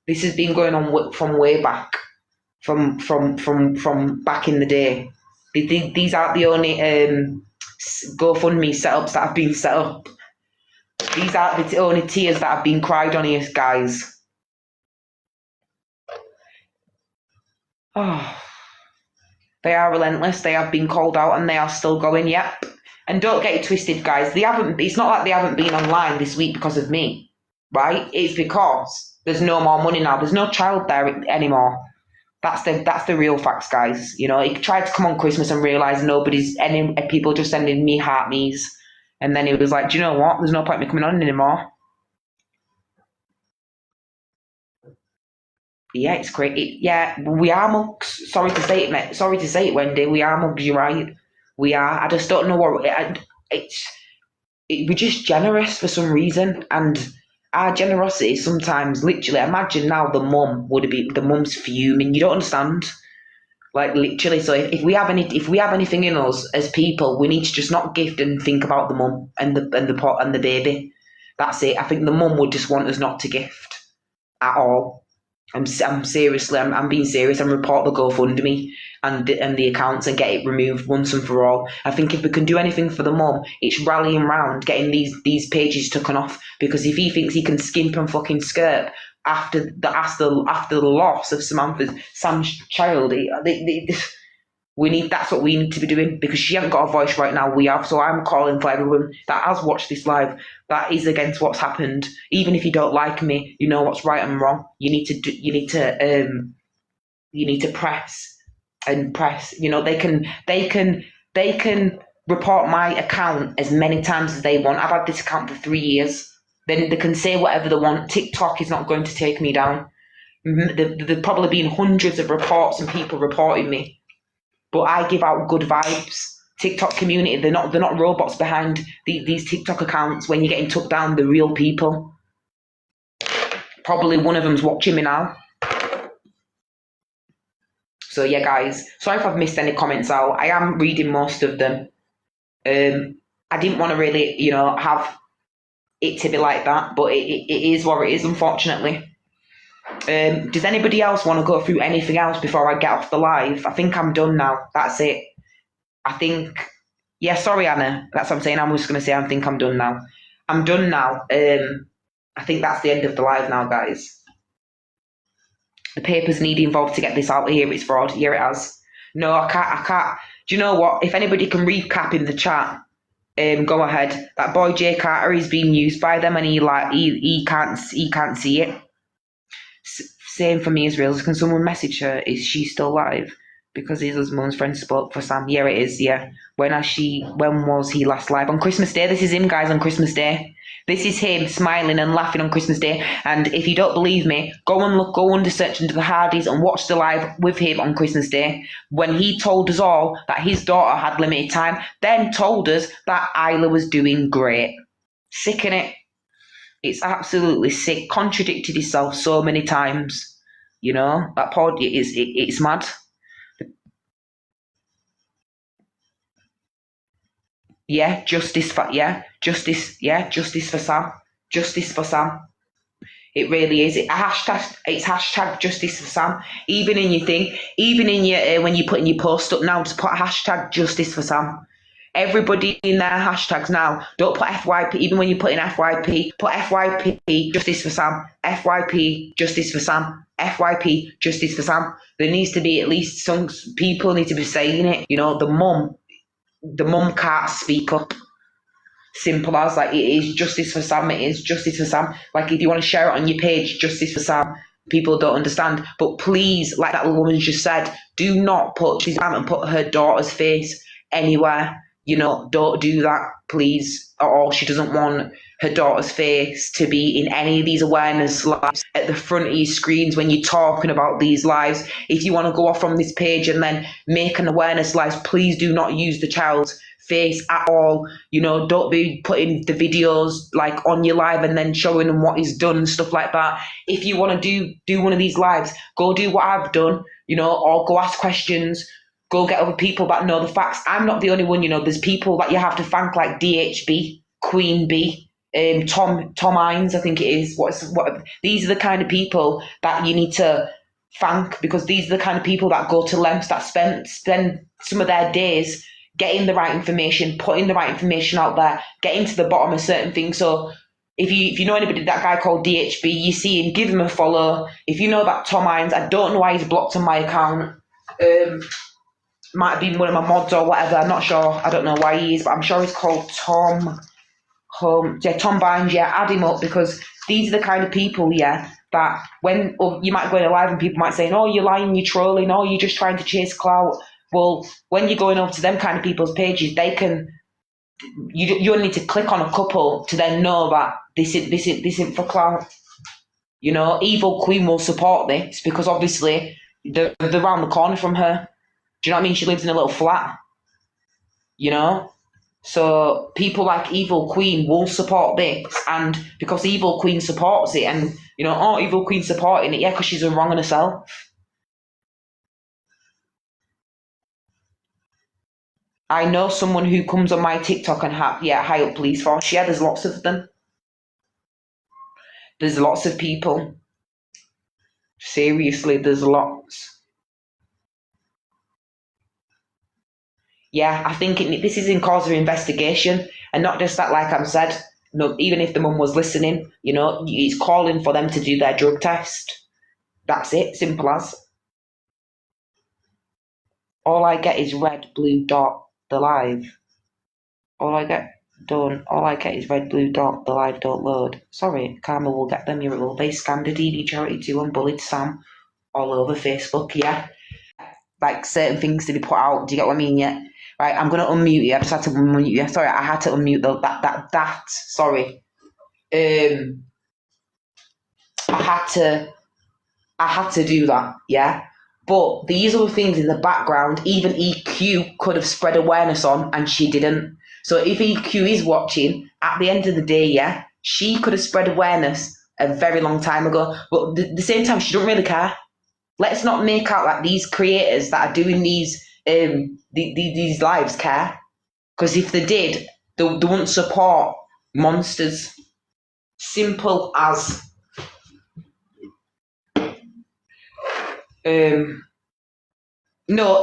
This has been going on from way back, from back in the day. These aren't the only GoFundMe setups that have been set up. These aren't the only tears that have been cried on here, guys. Oh, they are relentless. They have been called out and they are still going. Yep. And don't get it twisted, guys. They haven't. It's not like they haven't been online this week because of me, right? It's because there's no more money now. There's no child there anymore. That's the real facts, guys. You know, he tried to come on Christmas and realise any people just sending me heart me's, and then he was like, do you know what? There's no point in me coming on anymore. Yeah, it's great. Yeah, we are mugs. Sorry to say it, mate. Sorry to say it, Wendy. We are mugs. You're right. We are. I just don't know what we're just generous for some reason, and our generosity sometimes, literally, imagine now the mum's fuming. You don't understand, like literally. So if we have anything in us as people, we need to just not gift and think about the mum and the pot and the baby. That's it. I think the mum would just want us not to gift at all. I'm seriously, I'm being serious, and report the GoFundMe and the accounts and get it removed once and for all. I think if we can do anything for the mum, it's rallying round getting these pages taken off, because if he thinks he can skimp and fucking skirt after the loss of Sam's child, that's what we need to be doing, because she hasn't got a voice right now. We have. So I'm calling for everyone that has watched this live that is against what's happened. Even if you don't like me, you know what's right and wrong. You need to press and press. You know, they can report my account as many times as they want. I've had this account for 3 years. Then they can say whatever they want. TikTok is not going to take me down. There've probably been hundreds of reports and people reporting me. But I give out good vibes. TikTok community, they're not robots behind these TikTok accounts. When you're getting took down, they're real people. Probably one of them's watching me now. So yeah, guys, sorry if I've missed any comments out. I am reading most of them. I didn't want to really, have it to be like that, but it is what it is, unfortunately. Does anybody else want to go through anything else before I get off the live? I think I'm done now. That's it. I think, yeah, sorry, Anna. That's what I'm saying. I'm just going to say I think I'm done now. I'm done now. I think that's the end of the live now, guys. The papers need involved to get this out here. It's fraud. Here it has. No, I can't. Do you know what? If anybody can recap in the chat, go ahead. That boy Jay Carter is being used by them, and he can't see it. Same for me as Reels. Can someone message her? Is she still live? Because his mum's friend spoke for Sam. Yeah, it is. Yeah. When was he last live? On Christmas Day. This is him, guys, on Christmas Day. This is him smiling and laughing on Christmas Day. And if you don't believe me, go under search into the Hardys and watch the live with him on Christmas Day, when he told us all that his daughter had limited time, then told us that Isla was doing great. Sick, innit? It's absolutely sick. Contradicted himself so many times. You know, that pod it's mad. Yeah, justice for Sam. Justice for Sam. It really is. It's hashtag justice for Sam. Even in your thing, even in your when you put in your post up now, just put hashtag justice for Sam. Everybody in their hashtags now. Don't put FYP. Even when you put in FYP, put FYP justice for Sam. FYP justice for Sam. FYP justice for Sam. There needs to be at least some people need to be saying it. You know, the mum can't speak up. Simple as, like, it is justice for Sam. It is justice for Sam. Like, if you want to share it on your page, justice for Sam. People don't understand. But please, like that woman just said, do not put Sam and put her daughter's face anywhere. You know, don't do that, please. Or she doesn't want her daughter's face to be in any of these awareness lives at the front of your screens when you're talking about these lives. If you want to go off from this page and then make an awareness live, please do not use the child's face at all. You know, don't be putting the videos like on your live and then showing them what is done and stuff like that. If you want to do one of these lives, go do what I've done, you know, or go ask questions, go get other people that know the facts. I'm not the only one, you know, there's people that you have to thank like DHB, Queen B, Tom Hines, I think it is. What these are the kind of people that you need to thank, because these are the kind of people that go to lengths, that spend some of their days getting the right information, putting the right information out there, getting to the bottom of certain things. So if you know anybody, that guy called DHB, you see him, give him a follow. If you know that Tom Hines, I don't know why he's blocked on my account. Might have been one of my mods or whatever. I'm not sure. I don't know why he is, but I'm sure he's called Tom Bynes. Yeah, add him up, because these are the kind of people, yeah, that when you might go in a live and people might say, oh, you're lying, you're trolling, oh, you're just trying to chase clout. Well, when you're going over to them kind of people's pages, they can, you only need to click on a couple to then know that this isn't for clout. You know, Evil Queen will support this because obviously they're around the corner from her. Do you know what I mean? She lives in a little flat, you know? So people like Evil Queen will support this, and because Evil Queen supports it, and you know, oh, Evil Queen supporting it, yeah, because she's wrong on herself. I know someone who comes on my TikTok and high up police force. Yeah, there's lots of them. There's lots of people. Seriously, there's lots. Yeah, I think this is in cause of investigation, and not just that, like I said, no, even if the mum was listening, you know, it's calling for them to do their drug test. That's it, simple as. All I get is red, blue dot, the live. All I get is red, blue dot, the live don't load. Sorry, Karma will get them, you will. They scammed a DD charity too and bullied Sam all over Facebook, yeah. Like certain things to be put out, do you get what I mean, yeah? Right, I'm going to unmute you. I just had to unmute you. Sorry, I had to unmute sorry. I had to do that, yeah? But these other things in the background, even EQ could have spread awareness on, and she didn't. So if EQ is watching, at the end of the day, yeah, she could have spread awareness a very long time ago. But at the same time, she don't really care. Let's not make out like these creators that are doing these lives care. Because if they did, they wouldn't support monsters. Simple as. No,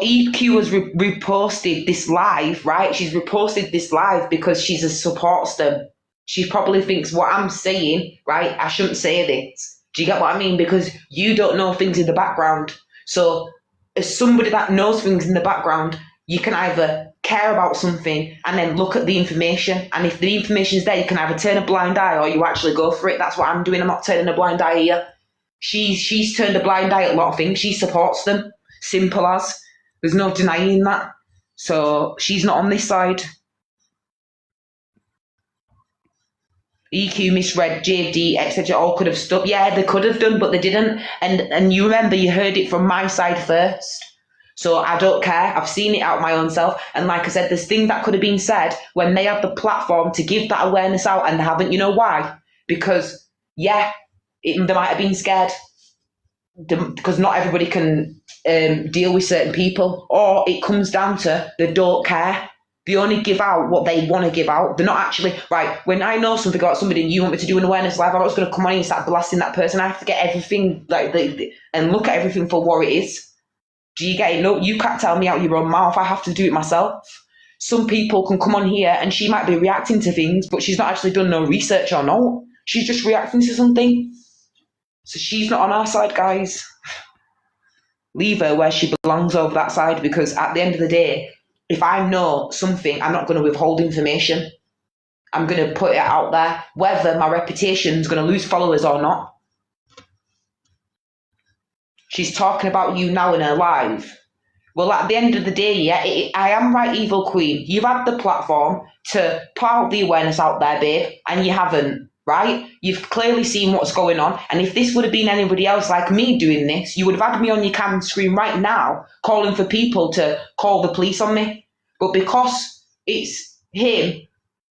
EQ has reposted this live, right? She's reposted this live because she supports them. She probably thinks what I'm saying, right? I shouldn't say this. Do you get what I mean? Because you don't know things in the background. So as somebody that knows things in the background, you can either care about something and then look at the information. And if the information is there, you can either turn a blind eye or you actually go for it. That's what I'm doing. I'm not turning a blind eye here. She's turned a blind eye at a lot of things. She supports them. Simple as. There's no denying that. So she's not on this side. EQ misread, JD, etc. all could have stuck. Yeah, they could have done, but they didn't. And you remember, you heard it from my side first. So I don't care. I've seen it out my own self. And like I said, there's things that could have been said when they have the platform to give that awareness out, and they haven't. You know why? Because, yeah, they might have been scared. Because not everybody can deal with certain people, or it comes down to they don't care. They only give out what they want to give out. They're not actually, right, when I know something about somebody and you want me to do an awareness live, I'm not just going to come on and start blasting that person. I have to get everything and look at everything for what it is. Do you get it? No, you can't tell me out your own mouth. I have to do it myself. Some people can come on here and she might be reacting to things, but she's not actually done no research or not. She's just reacting to something. So she's not on our side, guys. Leave her where she belongs over that side, because at the end of the day, if I know something, I'm not going to withhold information. I'm going to put it out there, whether my reputation's going to lose followers or not. She's talking about you now in her live. Well, at the end of the day, yeah, I am right, Evil Queen. You've had the platform to put out the awareness out there, babe, and you haven't. Right? You've clearly seen what's going on. And if this would have been anybody else like me doing this, you would have had me on your camera screen right now calling for people to call the police on me. But because it's him,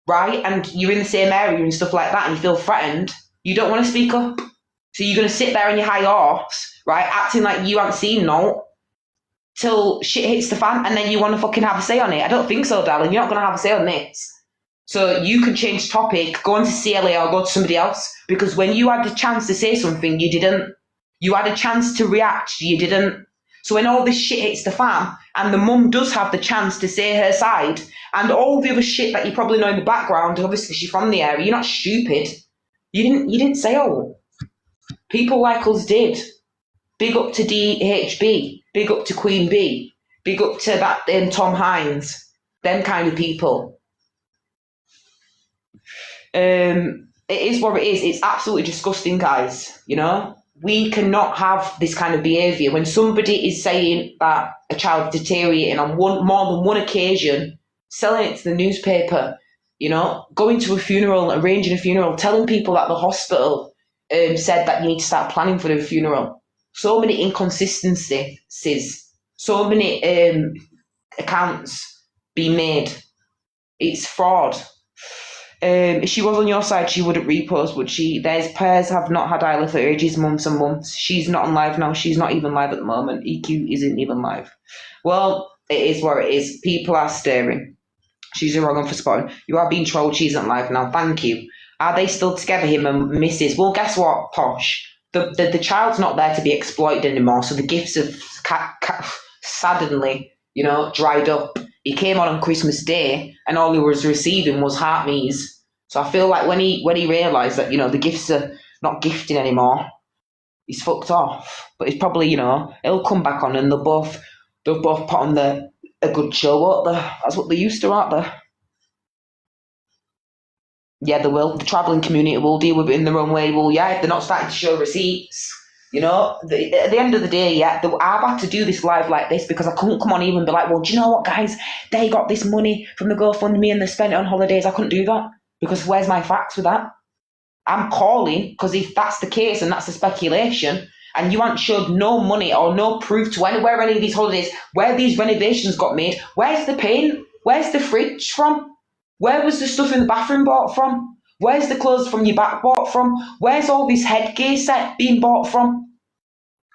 right, and you're in the same area and stuff like that, and you feel threatened, you don't want to speak up. So you're going to sit there on your high horse, right, acting like you haven't seen no, till shit hits the fan, and then you want to fucking have a say on it. I don't think so, darling. You're not going to have a say on this. So you can change topic, go on to CLA or go to somebody else, because when you had the chance to say something, you didn't. You had a chance to react, you didn't. So when all this shit hits the fan, and the mum does have the chance to say her side, and all the other shit that you probably know in the background, obviously she's from the area, you're not stupid. You didn't say, oh. People like us did. Big up to DHB, big up to Queen B, big up to that Tom Hines, them kind of people. It is what it is. It's absolutely disgusting, guys. You know, we cannot have this kind of behaviour. When somebody is saying that a child's deteriorating on more than one occasion, selling it to the newspaper, you know, going to a funeral, arranging a funeral, telling people at the hospital said that you need to start planning for the funeral. So many inconsistencies, so many accounts being made. It's fraud. If she was on your side, she wouldn't repost, would she? There's pairs have not had Isla for ages, months and months. She's not on live now. She's not even live at the moment. EQ isn't even live. Well, it is what it is. People are staring. She's wrong on for spotting. You are being trolled. She isn't live now. Thank you. Are they still together, him and Mrs.? Well, guess what, Posh? The child's not there to be exploited anymore, so the gifts have suddenly, you know, dried up. He came on Christmas Day, and all he was receiving was heart me's. So I feel like when he realised that, you know, the gifts are not gifting anymore, he's fucked off. But he's probably, you know, he'll come back on, and they'll both put on a good show, won't they? That's what they used to, aren't they? Yeah, they will. The travelling community will deal with it in their own way. Well, yeah, if they're not starting to show receipts, you know, at the end of the day, yeah, I've had to do this live like this because I couldn't come on even and be like, well, do you know what, guys? They got this money from the GoFundMe and they spent it on holidays. I couldn't do that because where's my facts with that? I'm calling because if that's the case and that's the speculation, and you haven't showed no money or no proof to anywhere any of these holidays, where these renovations got made, where's the paint? Where's the fridge from? Where was the stuff in the bathroom bought from? Where's the clothes from your back bought from? Where's all this headgear set being bought from?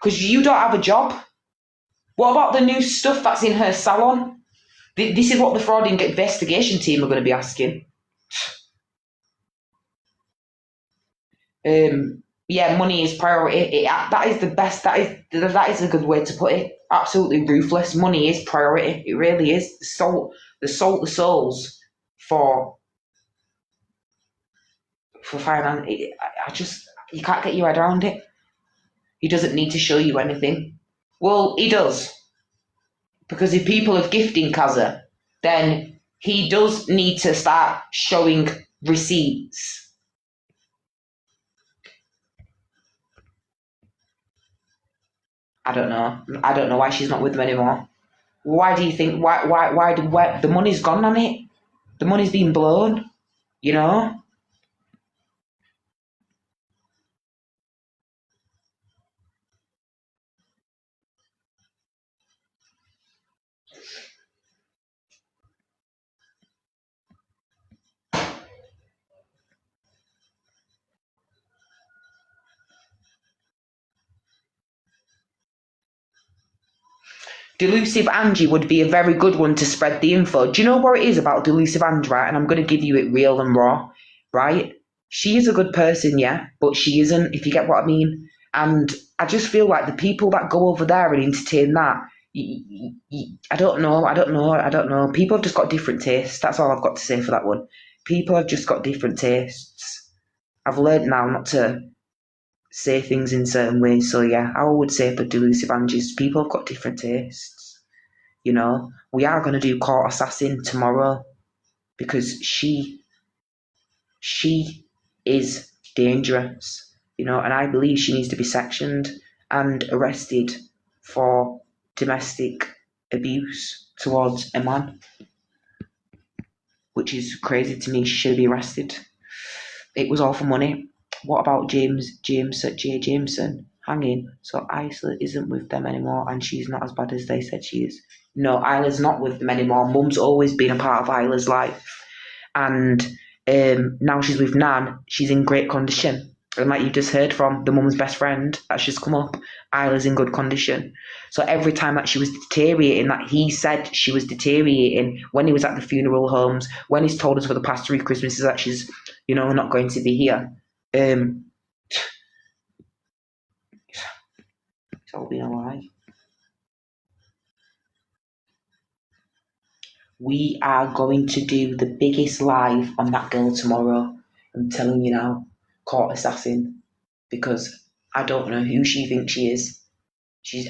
Because you don't have a job. What about the new stuff that's in her salon? This is what the fraud investigation team are going to be asking. Yeah, money is priority. That is the best. That is a good way to put it. Absolutely ruthless. Money is priority. It really is. The souls for finance. You can't get your head around it. He doesn't need to show you anything. Well, he does. Because if people are gifting Kaza, then he does need to start showing receipts. I don't know why she's not with them anymore. Why do you think, why the money's gone on it? The money's been blown, you know? Delusive Angie would be a very good one to spread the info. Do you know what it is about Delusive Angie, right? And I'm going to give you it real and raw, right? She is a good person, yeah, but she isn't, if you get what I mean. And I just feel like the people that go over there and entertain that, I don't know. People have just got different tastes. That's all I've got to say for that one. People have just got different tastes. I've learned now not to say things in certain ways. So yeah, I would say for Delusive Angie's, people have got different tastes. You know, we are going to do Court Assassin tomorrow because she is dangerous, you know, and I believe she needs to be sectioned and arrested for domestic abuse towards a man, which is crazy to me. She should be arrested. It was all for money. What about J. Jameson? hanging. So Isla isn't with them anymore, and she's not as bad as they said she is. No, Isla's not with them anymore. Mum's always been a part of Isla's life, and now she's with Nan. She's in great condition. And like you just heard from the mum's best friend that's just come up, Isla's in good condition. So every time that she was deteriorating, that he said she was deteriorating when he was at the funeral homes, when he's told us for the past 3 Christmases that she's, not going to be here. It's all been a lie. We are going to do the biggest live on that girl tomorrow. I'm telling you now, court assassin, because I don't know who she thinks she is.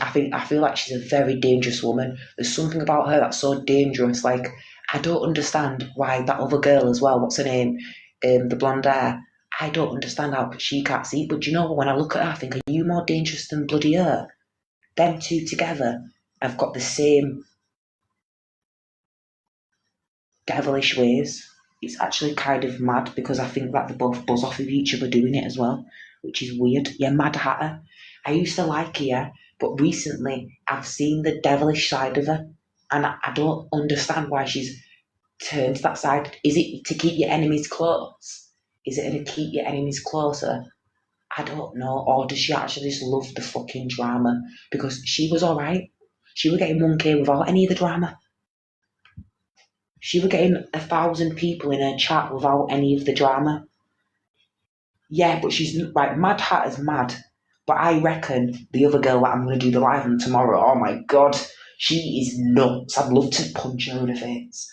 I feel like she's a very dangerous woman. There's something about her that's so dangerous. Like, I don't understand why that other girl as well, what's her name? The blonde hair. I don't understand how she can't see. But when I look at her, I think, are you more dangerous than bloody her? Them two together have got the same devilish ways. It's actually kind of mad because I think that they both buzz off of each other doing it as well, which is weird. Yeah, Mad Hatter. I used to like her, but recently I've seen the devilish side of her, and I don't understand why she's turned to that side. Is it to keep your enemies close? Is it to keep your enemies closer? I don't know. Or does she actually just love the fucking drama? Because she was alright. She was getting 1K without any of the drama. She was getting 1,000 people in her chat without any of the drama. Yeah, but she's right. Mad Hatter's mad, but I reckon the other girl that I'm going to do the live on tomorrow. Oh my god, she is nuts. I'd love to punch her in the face.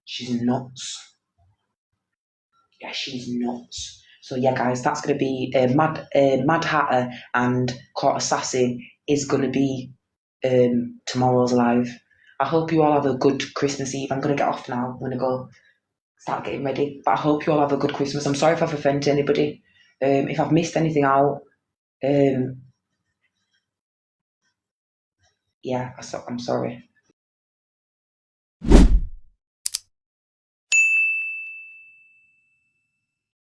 She's nuts. Yeah, she's nuts. So yeah, guys, that's going to be Mad Hatter and Court Assassin is going to be tomorrow's live. I hope you all have a good Christmas Eve. I'm going to get off now. I'm going to go start getting ready. But I hope you all have a good Christmas. I'm sorry if I've offended anybody. If I've missed anything out, yeah, I'm sorry.